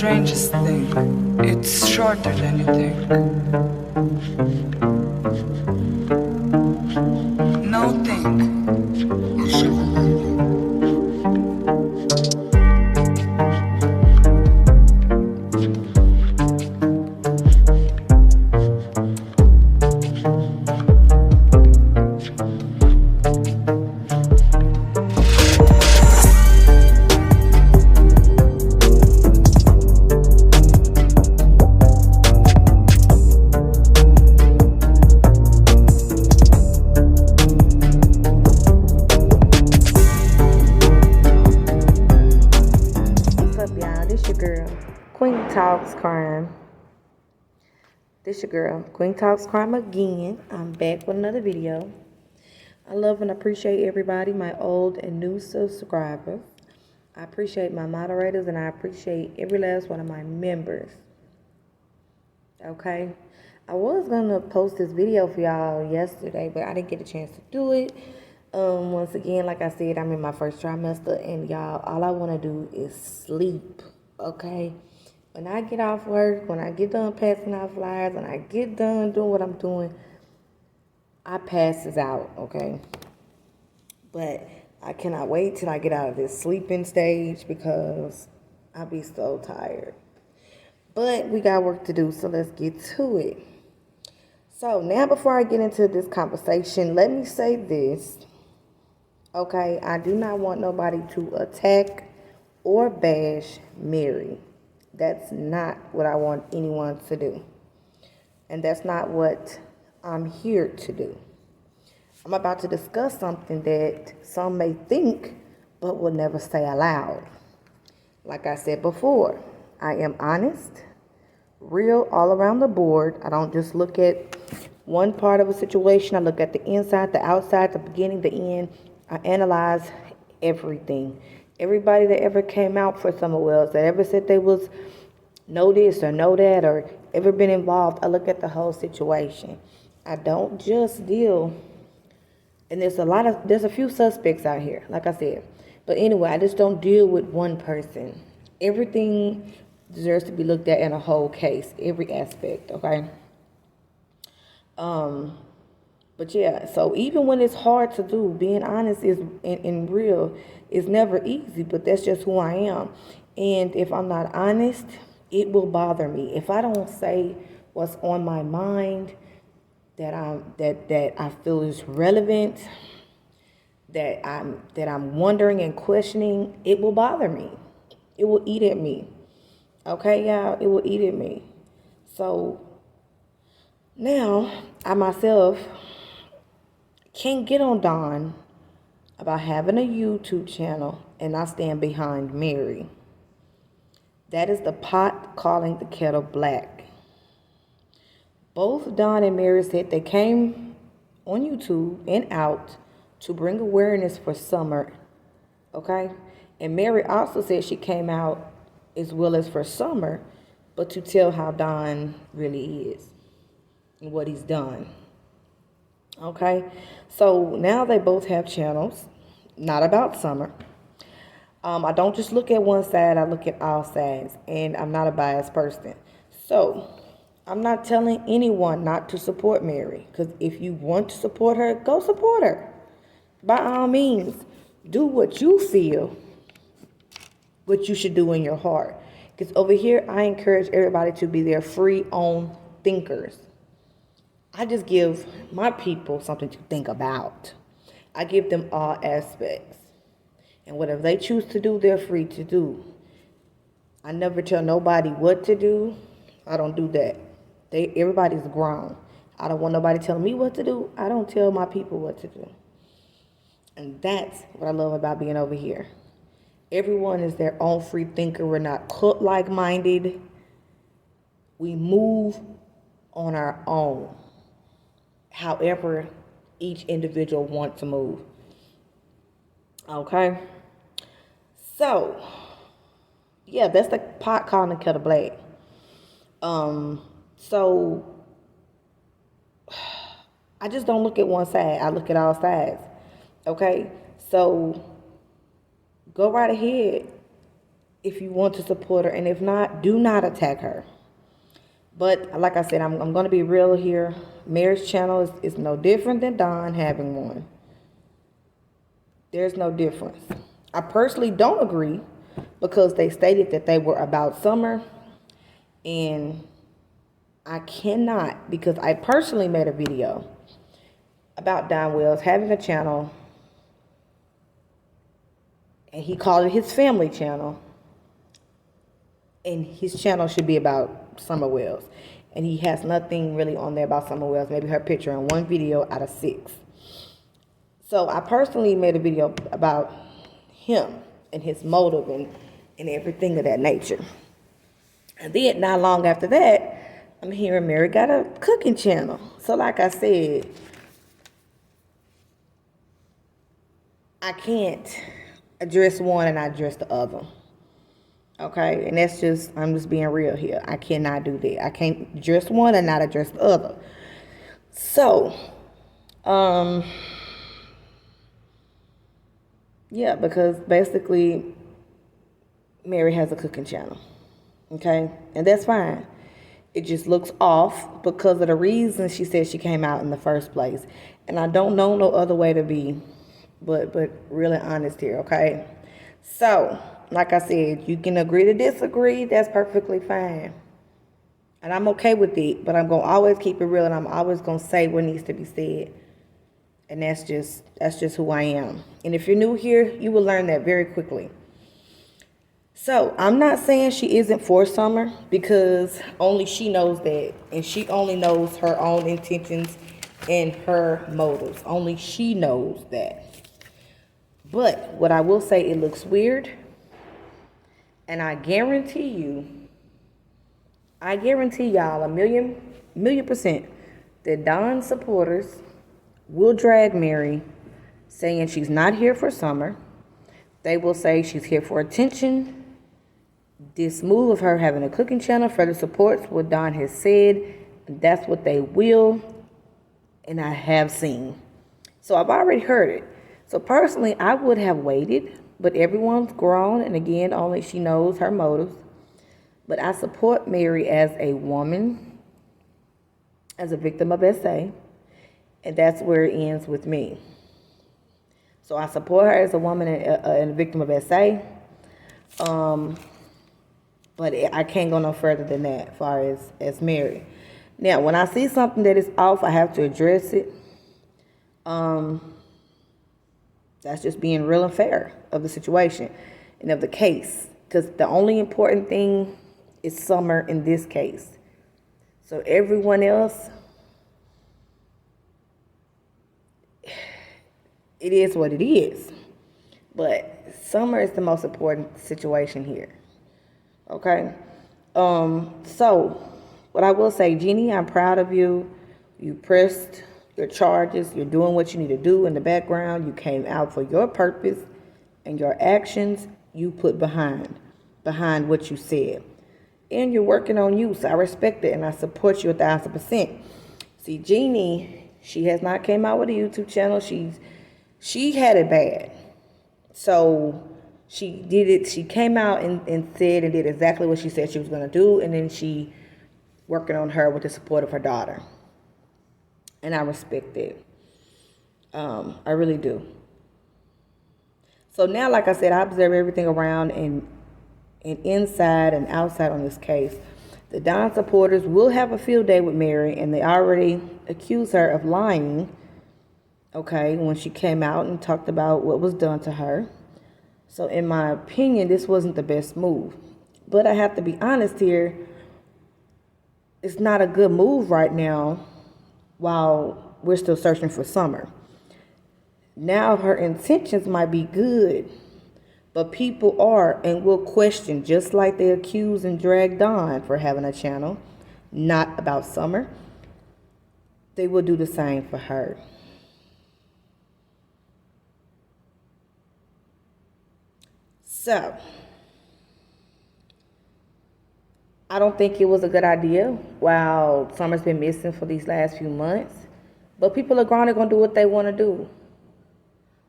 strangest thing. It's shorter than you think. No think. It's shorter. Queen Talks Crime. This your girl, Queen Talks Crime again. I'm back with another video. I love and appreciate everybody, my old and new subscribers. I appreciate my moderators and I appreciate every last one of my members. Okay? I was gonna post this video for y'all yesterday, but I didn't get a chance to do it. Once again, like I said, I'm in my first trimester, and y'all, all I want to do is sleep. Okay? When I get off work, when I get done passing out flyers, when I get done doing what I'm doing, I passes out, okay? But I cannot wait till I get out of this sleeping stage because I'll be so tired. But we got work to do, so let's get to it. So now before I get into this conversation, let me say this, okay? I do not want nobody to attack or bash Mary. That's not what I want anyone to do. And that's not what I'm here to do. I'm about to discuss something that some may think, but will never say aloud. Like I said before, I am honest, real all around the board. I don't just look at one part of a situation. I look at the inside, the outside, the beginning, the end. I analyze everything. Everybody that ever came out for Summer Wells, that ever said they was know this or know that or ever been involved, I look at the whole situation. I don't just deal, and there's a few suspects out here, like I said. But anyway, I just don't deal with one person. Everything deserves to be looked at in a whole case, every aspect, okay? But yeah, so even when it's hard to do, being honest is and real is never easy, but that's just who I am. And if I'm not honest, it will bother me. If I don't say what's on my mind, that I feel is relevant, that I'm wondering and questioning, it will bother me. It will eat at me. Okay, y'all, it will eat at me. So now I myself can't get on Dawn about having a YouTube channel and I stand behind Mary. That is the pot calling the kettle black. Both Dawn and Mary said they came on YouTube and out to bring awareness for Summer, okay? And Mary also said she came out as well as for Summer, but to tell how Dawn really is and what he's done. Okay, so now they both have channels, not about Summer. I don't just look at one side, I look at all sides, and I'm not a biased person. So I'm not telling anyone not to support Mary, because if you want to support her, go support her. By all means, do what you feel, what you should do in your heart. Because over here, I encourage everybody to be their free own thinkers. I just give my people something to think about. I give them all aspects. And whatever they choose to do, they're free to do. I never tell nobody what to do. I don't do that. Everybody's grown. I don't want nobody telling me what to do. I don't tell my people what to do. And that's what I love about being over here. Everyone is their own free thinker. We're not cult-like minded. We move on our own. However each individual wants to move. Okay? So, yeah, that's the pot calling the kettle black. So, I just don't look at one side. I look at all sides. Okay? So, go right ahead if you want to support her, and if not, do not attack her. But like I said, I'm going to be real here. Mary's channel is no different than Don having one. There's no difference. I personally don't agree because they stated that they were about Summer, and I cannot, because I personally made a video about Don Wells having a channel, and he called it his family channel, and his channel should be about Summer Wells, and he has nothing really on there about Summer Wells, maybe her picture in one video out of 6. So I personally made a video about him and his motive and everything of that nature. And then not long after that, I'm hearing Mary got a cooking channel. So like I said, I can't address one and not address the other. Okay? And that's just, I'm just being real here. I cannot do that. I can't address one and not address the other. So, yeah, because basically Mary has a cooking channel. Okay? And that's fine. It just looks off because of the reason she said she came out in the first place. And I don't know no other way to be but really honest here, okay? So, like I said, you can agree to disagree. That's perfectly fine. And I'm okay with it, but I'm going to always keep it real, and I'm always going to say what needs to be said. And that's just who I am. And if you're new here, you will learn that very quickly. So, I'm not saying she isn't for Summer, because only she knows that. And she only knows her own intentions and her motives. Only she knows that. But what I will say, it looks weird. And I guarantee y'all a million % that Don supporters will drag Mary, saying she's not here for Summer. They will say she's here for attention. This move of her having a cooking channel further supports what Don has said. And that's what they will, and I have seen. So I've already heard it. So personally, I would have waited, but everyone's grown, and again, only she knows her motives. But I support Mary as a woman, as a victim of SA, and that's where it ends with me. So I support her as a woman and a victim of SA, but I can't go no further than that as far as Mary. Now, when I see something that is off, I have to address it. That's just being real and fair of the situation and of the case. Because the only important thing is Summer in this case. So everyone else, it is what it is. But Summer is the most important situation here. Okay? So, what I will say, Jeannie, I'm proud of you. You pressed your charges. You're doing what you need to do in the background. You came out for your purpose, and your actions you put behind what you said. And you're working on you, so I respect it, and I support you 1,000%. See, Jeannie, she has not came out with a YouTube channel. She had it bad. So she did it. She came out and said and did exactly what she said she was going to do, and then she working on her with the support of her daughter. And I respect it. I really do. So now, like I said, I observe everything around and inside and outside on this case. The Don supporters will have a field day with Mary, and they already accuse her of lying, okay, when she came out and talked about what was done to her. So in my opinion, this wasn't the best move. But I have to be honest here, it's not a good move right now while we're still searching for Summer. Now her intentions might be good, but people are and will question, just like they accused and dragged Don for having a channel, not about Summer. They will do the same for her. So, I don't think it was a good idea while Summer's been missing for these last few months. But people are going to do what they want to do.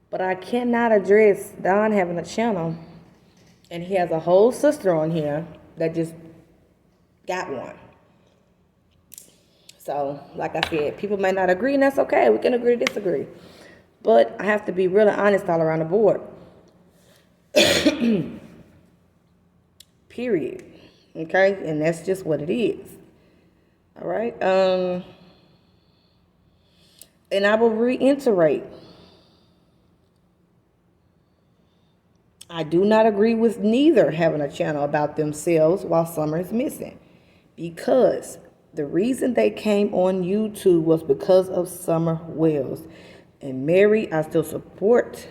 But I cannot address Don having a channel And he has a whole sister on here that just got one. So, like I said, people may not agree, and that's okay. We can agree to disagree. But I have to be really honest all around the board. Period. Okay? And that's just what it is. All right? And I will reiterate. I do not agree with neither having a channel about themselves while Summer is missing. Because the reason they came on YouTube was because of Summer Wells. And Mary, I still support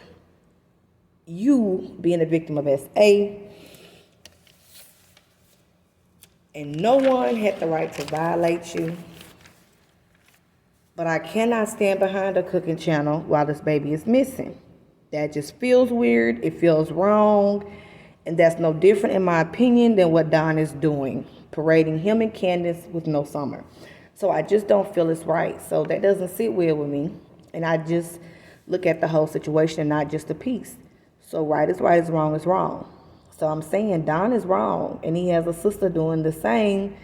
you being a victim of SA. And no one had the right to violate you. But I cannot stand behind a cooking channel while this baby is missing. That just feels weird. It feels wrong. And that's no different, in my opinion, than what Don is doing. Parading him and Candace with no Summer. So I just don't feel it's right. So that doesn't sit well with me. And I just look at the whole situation and not just a piece. So right is wrong is wrong. So I'm saying Don is wrong. And he has a sister doing the same.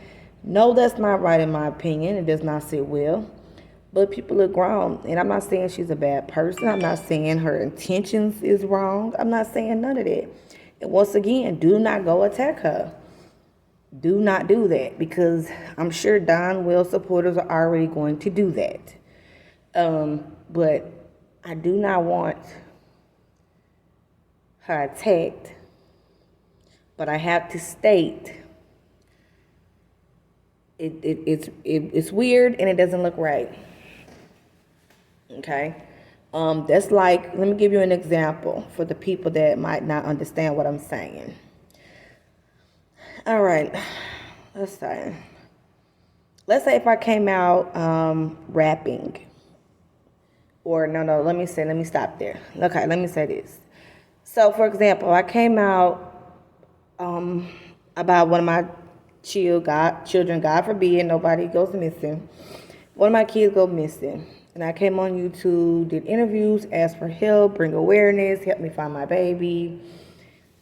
No, that's not right in my opinion. It does not sit well. But people are grown. And I'm not saying she's a bad person. I'm not saying her intentions is wrong. I'm not saying none of that. And once again, do not go attack her. Do not do that. Because I'm sure Don Wells supporters are already going to do that. But I do not want her attacked. But I have to state it's weird and it doesn't look right. Okay? That's like, let me give you an example for the people that might not understand what I'm saying. All right. Let's say if I came out rapping. Or no, let me stop there. Okay, let me say this. So, for example, I came out about one of my children, God forbid, nobody goes missing. One of my kids go missing. And I came on YouTube, did interviews, asked for help, bring awareness, help me find my baby.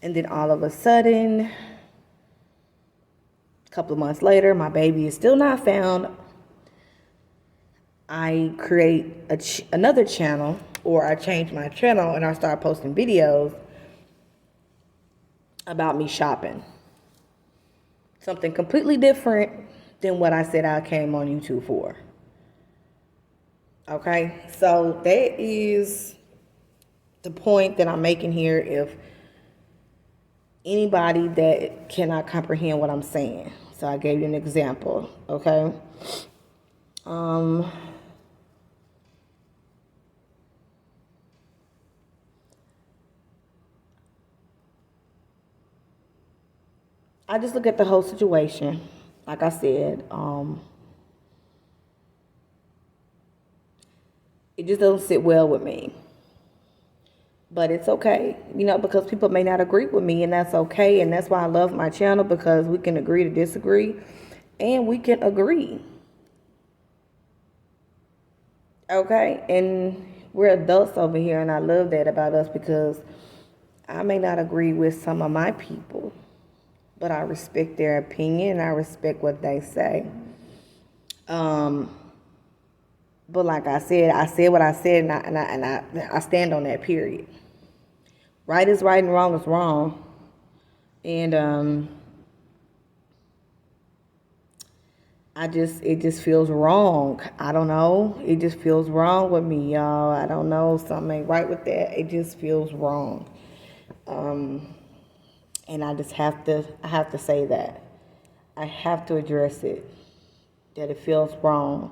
And then all of a sudden, a couple of months later, my baby is still not found. I create another channel, or I change my channel and I start posting videos about me shopping. Something completely different than what I said I came on YouTube for. Okay, so that is the point that I'm making here. If anybody that cannot comprehend what I'm saying, so I gave you an example. Okay, I just look at the whole situation. Like I said, it just doesn't sit well with me. But it's okay, because people may not agree with me, and that's okay. And that's why I love my channel, because we can agree to disagree, and we can agree. Okay? And we're adults over here, and I love that about us, because I may not agree with some of my people, but I respect their opinion, and I respect what they say. But like I said what I said, and I stand on that, period. Right is right and wrong is wrong. And it just feels wrong. I don't know. It just feels wrong with me, y'all. I don't know. Something ain't right with that. It just feels wrong. And I have to say that. I have to address it. That it feels wrong.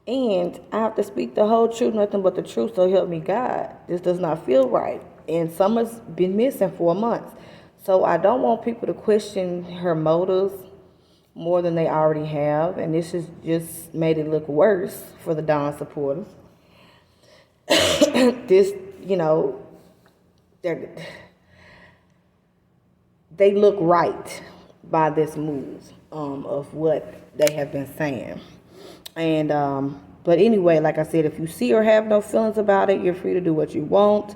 And I have to speak the whole truth, nothing but the truth, so help me God. This does not feel right. And Summer's been missing for months. So I don't want people to question her motives more than they already have. And this has just made it look worse for the Don supporters. This, they look right by this move of what they have been saying. And but anyway, like I said, if you see or have no feelings about it, you're free to do what you want.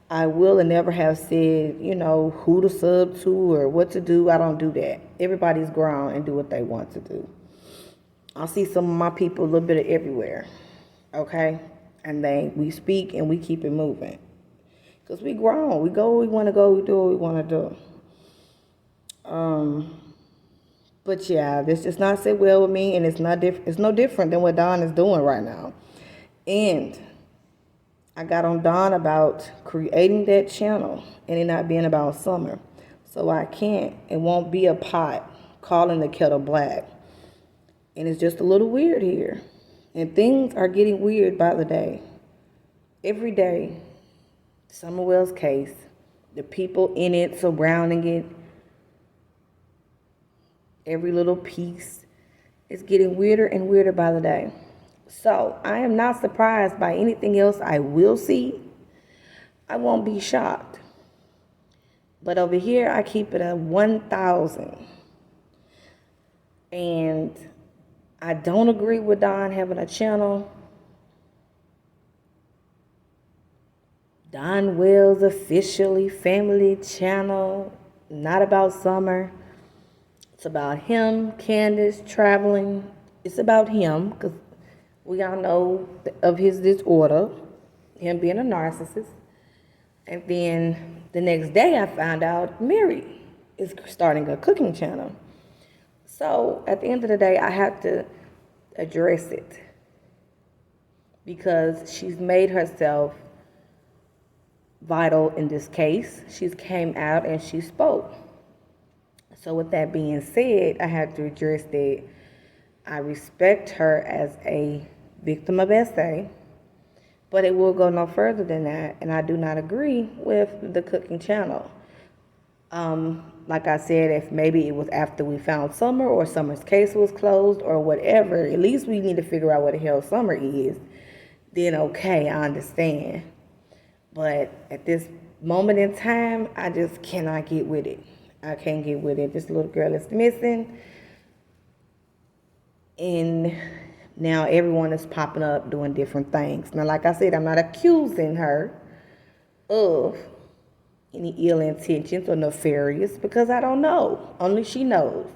I will and never have said, who to sub to or what to do. I don't do that. Everybody's grown and do what they want to do. I see some of my people a little bit of everywhere, okay? And we speak and we keep it moving. Because we grown. We go where we want to go. We do what we want to do. But yeah, this does not sit well with me, and it's no different than what Dawn is doing right now. And I got on Dawn about creating that channel and it not being about Summer. So I can't, it won't be a pot calling the kettle black. And it's just a little weird here. And things are getting weird by the day. Every day, Summer Wells case, the people in it surrounding it, every little piece is getting weirder and weirder by the day. So I am not surprised by anything else I will see. I won't be shocked. But over here, I keep it at 1,000. And I don't agree with Dawn having a channel. Dawn Wells Officially Family Channel. Not about Summer. It's about him, Candace, traveling. It's about him, because we all know of his disorder, him being a narcissist. And then the next day I found out Mary is starting a cooking channel. So at the end of the day, I have to address it. Because she's made herself vital in this case. She's came out and she spoke. So with that being said, I have to address that I respect her as a victim of SA, but it will go no further than that, and I do not agree with the cooking channel. Like I said, if maybe it was after we found Summer or Summer's case was closed or whatever, at least we need to figure out what the hell Summer is, then okay, I understand. But at this moment in time, I just cannot get with it. I can't get with it. This little girl is missing. And now everyone is popping up doing different things. Now, like I said, I'm not accusing her of any ill intentions or nefarious because I don't know. Only she knows.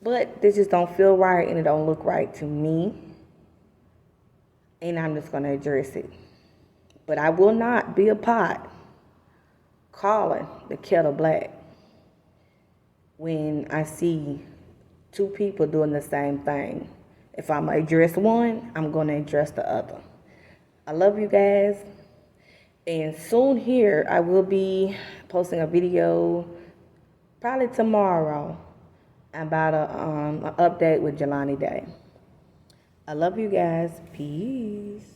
But this just don't feel right and it don't look right to me. And I'm just going to address it. But I will not be a pot calling the kettle black when I see two people doing the same thing. If I'm going to address one, I'm going to address the other. I love you guys. And soon here, I will be posting a video, probably tomorrow, about an update with Jelani Day. I love you guys. Peace.